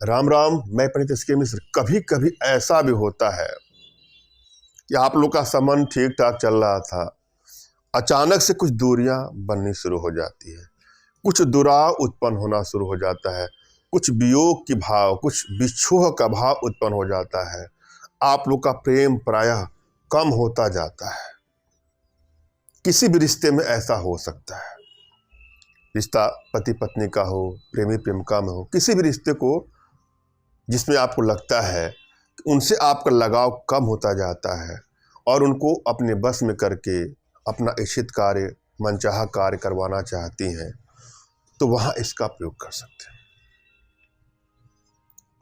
राम राम। मैं पंडित एस के मिश्र। कभी कभी ऐसा भी होता है कि आप लोग का संबंध ठीक ठाक चल रहा था, अचानक से कुछ दूरियां बननी शुरू हो जाती है, कुछ दुराव उत्पन्न होना शुरू हो जाता है, कुछ वियोग की भाव, कुछ विछोह का भाव उत्पन्न हो जाता है। आप लोग का प्रेम प्रायः कम होता जाता है। किसी भी रिश्ते में ऐसा हो सकता है, रिश्ता पति पत्नी का हो, प्रेमी प्रेमिका में हो, किसी भी रिश्ते को जिसमें आपको लगता है कि उनसे आपका लगाव कम होता जाता है और उनको अपने बस में करके अपना इच्छित कार्य, मनचाहा कार्य करवाना चाहती हैं, तो वहाँ इसका प्रयोग कर सकते हैं।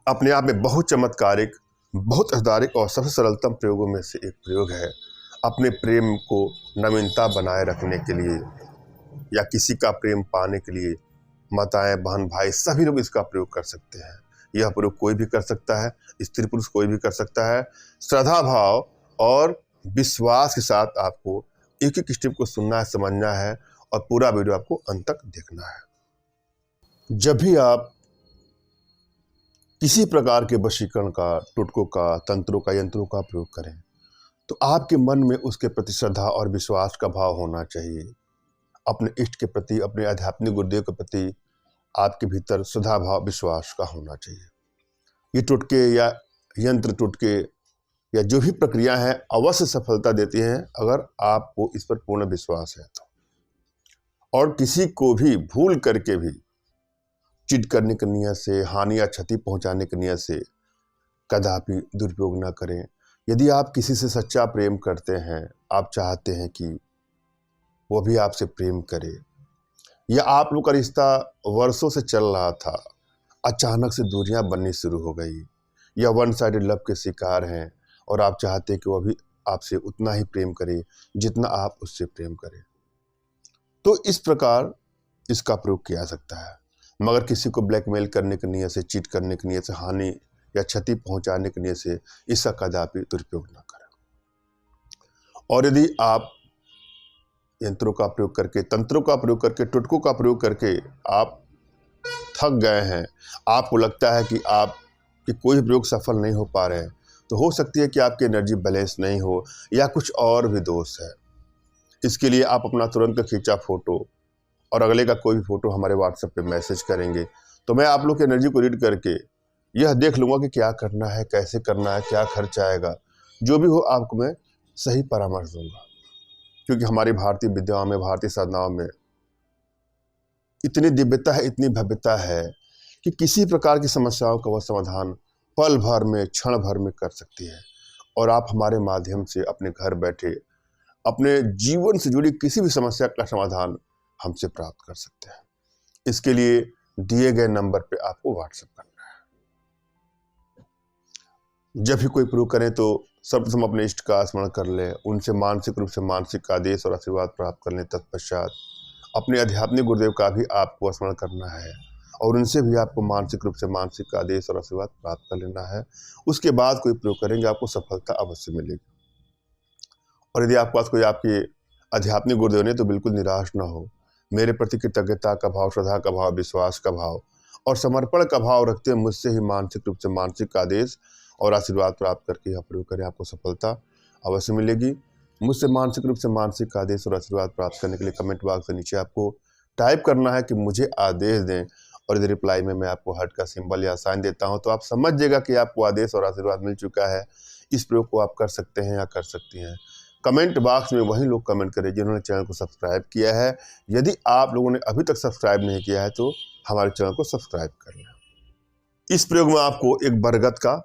अपने आप में बहुत चमत्कारिक, बहुत आधारिक और सबसे सरलतम प्रयोगों में से एक प्रयोग है। अपने प्रेम को नवीनता बनाए रखने के लिए या किसी का प्रेम पाने के लिए माताएं, बहन, भाई सभी लोग इसका प्रयोग कर सकते हैं। यह प्रयोग कोई भी कर सकता है, स्त्री पुरुष कोई भी कर सकता है। श्रद्धा भाव और विश्वास के साथ आपको एक एक स्टेप को सुनना है, समझना है और पूरा वीडियो आपको अंत तक देखना है। जब भी आप किसी प्रकार के वशीकरण का, टोटकों का, तंत्रों का, यंत्रों का प्रयोग करें तो आपके मन में उसके प्रति श्रद्धा और विश्वास का भाव होना चाहिए। अपने इष्ट के प्रति, अपने आध्यात्मिक गुरुदेव के प्रति आपके भीतर श्रद्धा भाव, विश्वास का होना चाहिए। ये टोटके या यंत्र टोटके या जो भी प्रक्रिया है अवश्य सफलता देती हैं अगर आपको इस पर पूर्ण विश्वास है तो। और किसी को भी भूल करके भी चीट करने की नियत से, हानि या क्षति पहुंचाने की नियत से कदापि दुरुपयोग न करें। यदि आप किसी से सच्चा प्रेम करते हैं, आप चाहते हैं कि वो भी आपसे प्रेम करे, या आप लोग का रिश्ता वर्षों से चल रहा था, अचानक से दूरियां बननी शुरू हो गई, या वन साइडेड लव के शिकार हैं और आप चाहते हैं कि वो भी आपसे उतना ही प्रेम करे जितना आप उससे प्रेम करें, तो इस प्रकार इसका प्रयोग किया जा सकता है। मगर किसी को ब्लैकमेल करने की नियत से, चीट करने की नियत से, हानि या क्षति पहुंचाने की नियत से इसका कदापि दुरुपयोग न करें। और यदि आप यंत्रों का प्रयोग करके, तंत्रों का प्रयोग करके, टोटकों का प्रयोग करके आप थक गए हैं, आपको लगता है कि आपके कोई प्रयोग सफल नहीं हो पा रहे हैं, तो हो सकती है कि आपकी एनर्जी बैलेंस नहीं हो या कुछ और भी दोष है। इसके लिए आप अपना तुरंत खींचा फोटो और अगले का कोई भी फोटो हमारे व्हाट्सएप पे मैसेज करेंगे तो मैं आप लोग की एनर्जी को रीड करके यह देख लूँगा कि क्या करना है, कैसे करना है, क्या खर्च आएगा, जो भी हो आपको मैं सही परामर्श दूंगा। क्योंकि हमारी भारतीय विद्याओं में, भारतीय साधनाओं में इतनी दिव्यता है, इतनी भव्यता है कि किसी प्रकार की समस्याओं का वह समाधान पल भर में, क्षण भर में कर सकती है। और आप हमारे माध्यम से अपने घर बैठे अपने जीवन से जुड़ी किसी भी समस्या का समाधान हमसे प्राप्त कर सकते हैं। इसके लिए दिए गए नंबर पे आपको व्हाट्सएप करना है। जब भी कोई प्रयोग करें तो सर्वप्रथम अपने इष्ट का स्मरण कर लें, उनसे मानसिक रूप से मानसिक आदेश और आशीर्वाद प्राप्त कर लें। तत्पश्चात अपने आध्यात्मिक गुरुदेव का भी आपको स्मरण करना है और उनसे भी आपको मानसिक रूप से मानसिक आदेश और आशीर्वाद प्राप्त कर लेना है। उसके बाद कोई प्रयोग करेंगे, आपको सफलता अवश्य मिलेगी। और यदि आपके पास कोई आपके आध्यात्मिक गुरुदेव नहीं तो बिल्कुल निराश ना हो। मेरे प्रति कृतज्ञता का भाव, श्रद्धा का भाव, विश्वास का भाव और समर्पण का भाव रखते हुए मुझसे ही मानसिक रूप से मानसिक आदेश और आशीर्वाद प्राप्त करके यह प्रयोग करें, आपको सफलता अवश्य मिलेगी। मुझसे मानसिक रूप से मानसिक आदेश और आशीर्वाद प्राप्त करने के लिए कमेंट बॉक्स के नीचे आपको टाइप करना है कि मुझे आदेश दें, और यदि रिप्लाई में मैं आपको हार्ट का सिंबल या साइन देता हूं तो आप समझ जाइएगा कि आपको आदेश और आशीर्वाद मिल चुका है। इस प्रयोग को आप कर सकते हैं या कर सकती हैं। कमेंट बॉक्स में वही लोग कमेंट करें जिन्होंने चैनल को सब्सक्राइब किया है। यदि आप लोगों ने अभी तक सब्सक्राइब नहीं किया है तो हमारे चैनल को सब्सक्राइब कर लें। इस प्रयोग में आपको एक बरगद का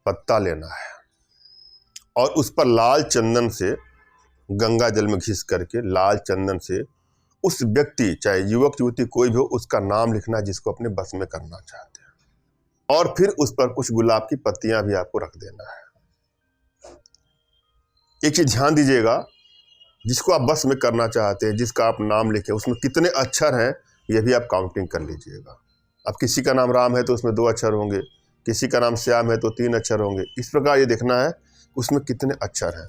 पत्ता लेना है और उस पर लाल चंदन से, गंगा जल में घिस करके लाल चंदन से उस व्यक्ति, चाहे युवक युवती कोई भी हो, उसका नाम लिखना है जिसको अपने बस में करना चाहते हैं। और फिर उस पर कुछ गुलाब की पत्तियां भी आपको रख देना है। एक चीज ध्यान दीजिएगा, जिसको आप बस में करना चाहते हैं, जिसका आप नाम लिखे, उसमें कितने अक्षर हैं यह भी आप काउंटिंग कर लीजिएगा। अब किसी का नाम राम है तो उसमें 2 अक्षर होंगे, किसी का नाम श्याम है तो 3 अक्षर होंगे। इस प्रकार ये देखना है उसमें कितने अक्षर हैं।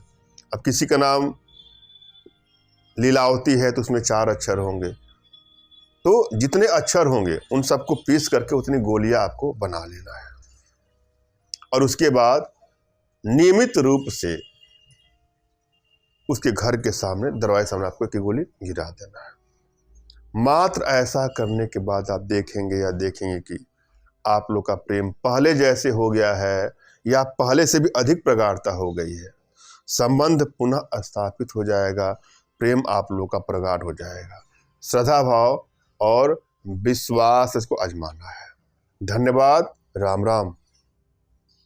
अब किसी का नाम लीलावती है तो उसमें 4 अक्षर होंगे। तो जितने अक्षर होंगे उन सबको पीस करके उतनी गोलियां आपको बना लेना है। और उसके बाद नियमित रूप से उसके घर के सामने, दरवाजे सामने आपको एक गोली गिरा देना है। मात्र ऐसा करने के बाद आप देखेंगे कि आप लोग का प्रेम पहले जैसे हो गया है या पहले से भी अधिक प्रगाढ़ता हो गई है। संबंध पुनः स्थापित हो जाएगा, प्रेम आप लोग का प्रगाढ़ हो जाएगा। श्रद्धा भाव और विश्वास इसको आजमाना है। धन्यवाद। राम राम।